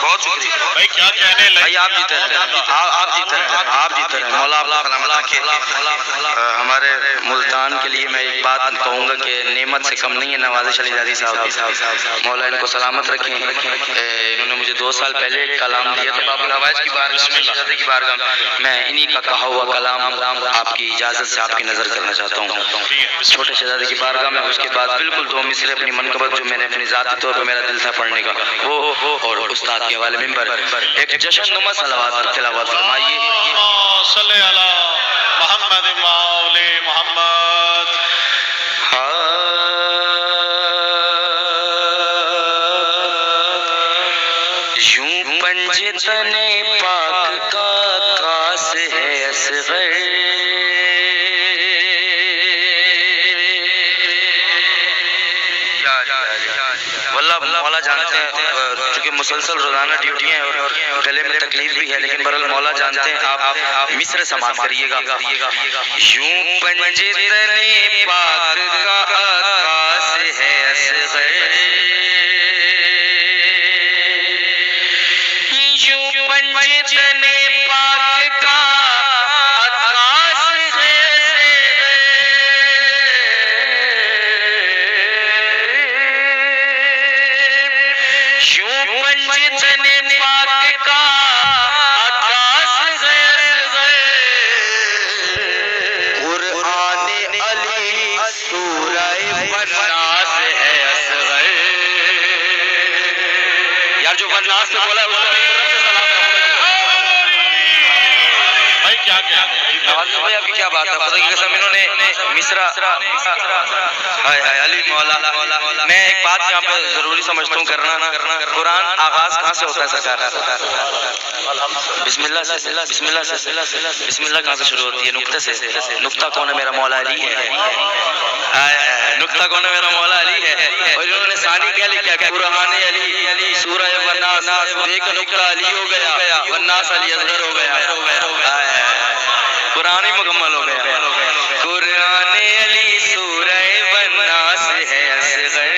بہت شکریہ بھائی کیا کہنے لگے؟ بھائی آپ جیتے رہے، آپ جیتے رہے، آپ جیتے رہے، مولا آپ کو سلامت رکھے۔ ہمارے ملتان کے لیے میں ایک بات کہوں گا کہ نعمت سے کم نہیں ہے نوازش علی زادی صاحب، مولا ان کو سلامت رکھیں۔ انہوں نے مجھے 2 سال پہلے ایک کلام دیا تھا باب الحوائج کی بارگاہ میں، میں انہی کا کہا ہوا کلام آپ کی اجازت سے آپ کی نظر کرنا چاہتا ہوں چھوٹے شہزادے کی بارگاہ میں۔ اس کے بعد بالکل 2 مصرے اپنی منقبت جو میں نے اپنی ذاتی طور پر میرا دل تھا پڑھنے کا وہ، اور استاد کے حوالے ممبر ایک جشن نما صلوات تلاوت فرمائیے۔ صلی علی محمد مولا محمد۔ یوں پنجتن پاک کا کاس ہے اصغر، واللہ مولا جانتے ہیں چونکہ مسلسل روزانہ ڈیوٹی ہیں اور گلے میں تکلیف بھی ہے، لیکن برحال مولا جانتے ہیں۔ آپ مصر سماعت کریے گا۔ یوں پنجتن پاک کا کاس ہے اصغر، یوں پنجتن پاک کا کاس ہے پنجتن پاک کا آکاش ہے، قرآن علی سورہ والناس ہے اصغر۔ یار جو والناس سے بولا ہے اس کو بھائی کیا کہنے؟ نواز بھائی آپ کی کیا بات ہے، خدا کی قسم انہوں نے مصرع ہائے ہائے علی مولا۔ میں ایک بات یہاں پہ ضروری سمجھتا ہوں کرنا، قرآن آغاز کہاں سے ہوتا ہے سرکار؟ بسم اللہ سے، بسم اللہ سے، بسم اللہ کہاں سے شروع ہوتی ہے؟ نقطے سے۔ نقطہ کون ہے؟ میرا مولا علی ہے۔ نقطہ کون ہے؟ میرا مولا علی ہے۔ اور انہوں نے ثانی کیا لکھا؟ قرآن علی سورہ والناس، ایک نقطہ علی ہو گیا، والناس علی اصغر ہو گیا، قرآن ہی مکمل ہو گیا۔ قرآن علی سورہ والناس ہے اصغر،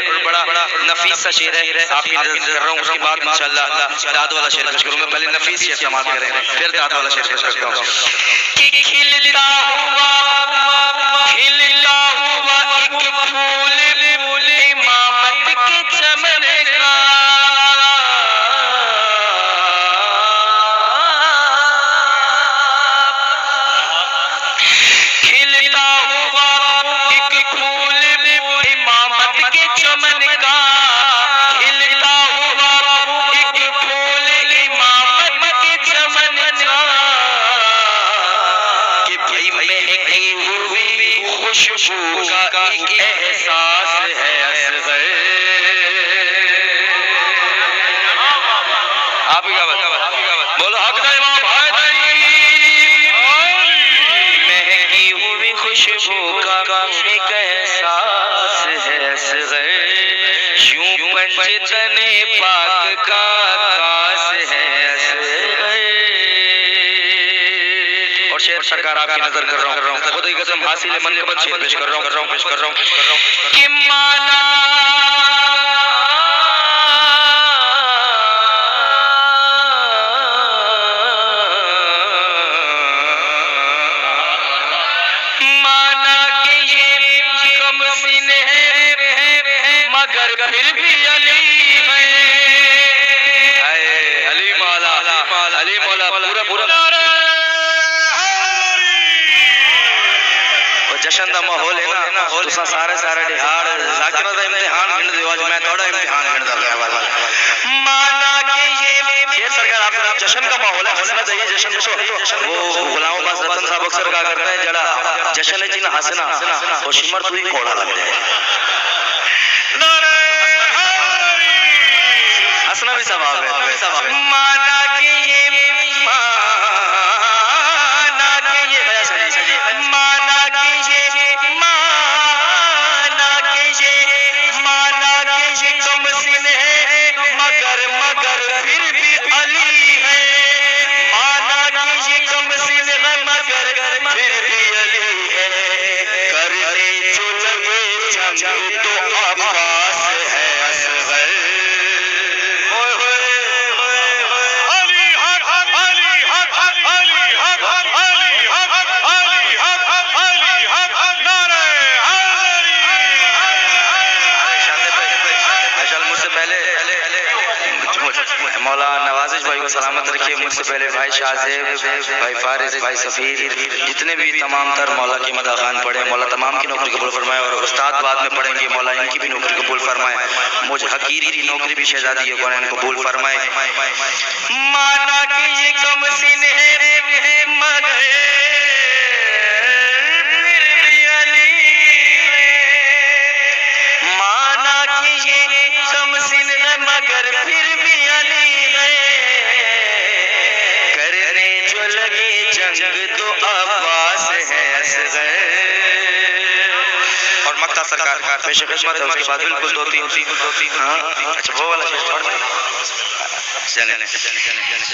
اور بڑا نفیس سا شعر ہے، آپ کی نظر کر رہا ہوں، اس کے بعد انشاءاللہ داد والا شعر پیش کروں گا۔ پہلے نفیس شعر سماعت کریں پھر داد والا شعر پیش کرتا ہوں۔ کہ کھلتا ہوا ایک پھول امامت کے چمن کا، کھلتا ہوا ایک پھول امامت کے چمن کا، کھلتا ہوا ایک پھول امامت کے چمن کا، کہ بھئی مہکی ہوئی خوشبو کا ایک احساس ہے اصغر۔ آپ کی کیا بات؟ بولو حق دا امام مہکی ہوئی خوشبو کا ایک احساس ہے اصغر، یوں پنجتن پاک کا کاس ہے اصغر۔ اور شعر سرکار آپ کی نظر کر رہا ہوں، خدا کی قسم حاصل منقبت شعر پیش کر رہا ہوں کہ مانا مگر پھر بھی علی ہے، علی مولا، علی مولا پورا جشن دا ماحول ہے نا، تساں سارے ڈھاڑ ذاکرہ دا امتحان گھن دیو، آج میں تھوڑا امتحان گھن دا پیا۔ مانا کہ یہ سرکار آپ کا جشن کا ماحول ہے، حسنت ہے یہ جشن، وہ غلام عباس رتن صاحب اکثر کہا کرتا ہے جڑا جشن ہے جن ہسنا وہ شمر تو ہی کوڑا لگ جائے، ہسنا بھی ثواب ہے۔ مانا کہ یہ تو عباس ہے اصغر، سے پہلے مولا نوازش بھائی کو سلامت رکھیے، مجھ سے پہلے بھائی شاہ زیب، بھائی فارس، بھائی سفیر، جتنے بھی تمام تر مولا کے مداحان پڑھے، مولا تمام کی نوکری قبول فرمائے، اور استاد بعد میں پڑھیں گے، مولا ان کی بھی نوکری قبول فرمائے، مجھ حقیر کی نوکری بھی شہزادی کونین قبول فرمائے۔ مانا کہ یہ کم سن ہے مگر پھر بھی علی ہے، مانا کہ یہ کم سن ہے مگر پھر بھی علی ہے، کرنے جو لگے جنگ تو عباس ہے اصغر۔ اور مکتا سرکار پیش خدمت ہے، اس کے بعد بالکل دو تین ہاں اچھا وہ والا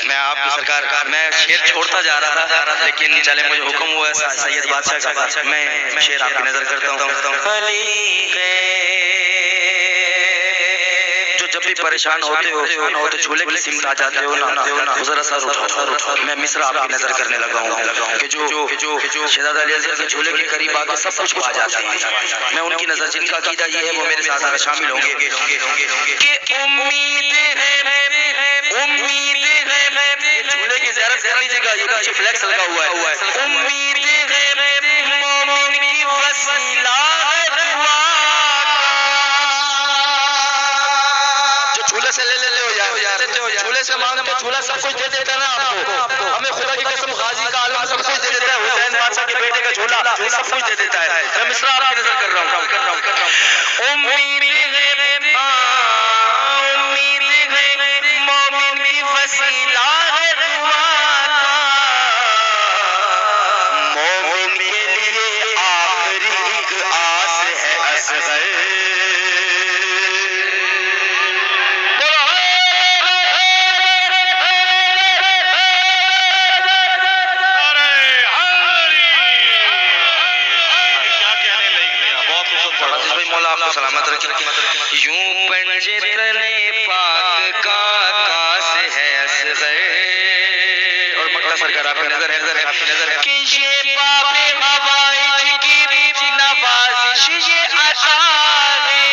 میں آپ کی سرکار میں شعر چھوڑتا جا رہا تھا، لیکن چلے مجھے حکم ہوا ہے سید بادشاہ کا، میں شعر آپ کی نظر کرتا ہوں۔ علی ہے جو جب بھی پریشان ہوتے ہو تو جھولے کی سمت آ جاتے ہو نا، ذرا سر اٹھاؤ، میں مصرع آپ کی نظر کرنے لگا ہوں کہ جو شہزادہ علی اصغر کے جھولے کے قریب آ کے سب کچھ پا جاتے ہیں، میں ان کی نظر جن کا عقیدہ یہ ہے وہ میرے ساتھ شامل ہوں گے کہ امید ہے جھولے کی زیارت کر لیجیے گا، یہ پیچھے فلیکس لگا ہوا ہے، امید ہے مومن کی وسیلہ ہے دعا کا، جو جھولے سے لے لیتے ہو یار، جھولے سے مانگتے جھولا سب کچھ دے دیتا ہے نا آپ کو، ہمیں خدا کی قسم غازی کا عالم سب کچھ دے دیتا ہے، حسین بادشاہ کے بیٹے کا جھولا سب کچھ دے دیتا ہے، میں مصرع آپ کی نظر کر رہا ہوں۔ امید ہے مومن کی وسیلہ ہے دعا کا، مومن کے لیے آخری ایک آس ہے اصغر۔ مولا آپ کو سلامت رکھے۔ یوں پنجے تلے پاک کا کاس ہے اصغر، اور مکہ سرکار آپ کی نظر ہے کہ یہ باب حوائج کی بھی نوازش یہ عطا ہے،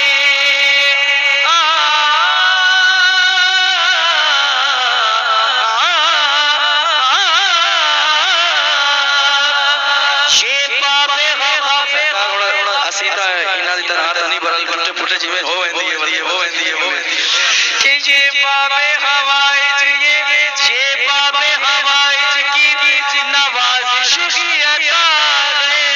یہ باب اسیتا انہاں دی طرح ہاتھ نہیں بھرل پٹے پٹے جویں ہو ویندی کہ یہ باب حوائج یہ باب حوائج کی بھی نوازش کی عطا ہے،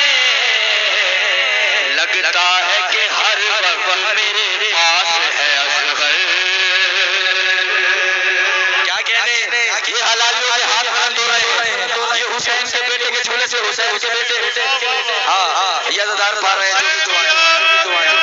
لگتا ہے کہ ہر وقت میرے پاس ہے اصغر۔ کیا کہنے یہ حلالیوں کے ہاتھ بلند ہو رہے ہیں، یہ حسین کے بیٹے کے جھولے سے حسین کے بیٹے ہاں یادگار پا رہے ہیں، جو بھی دعائیں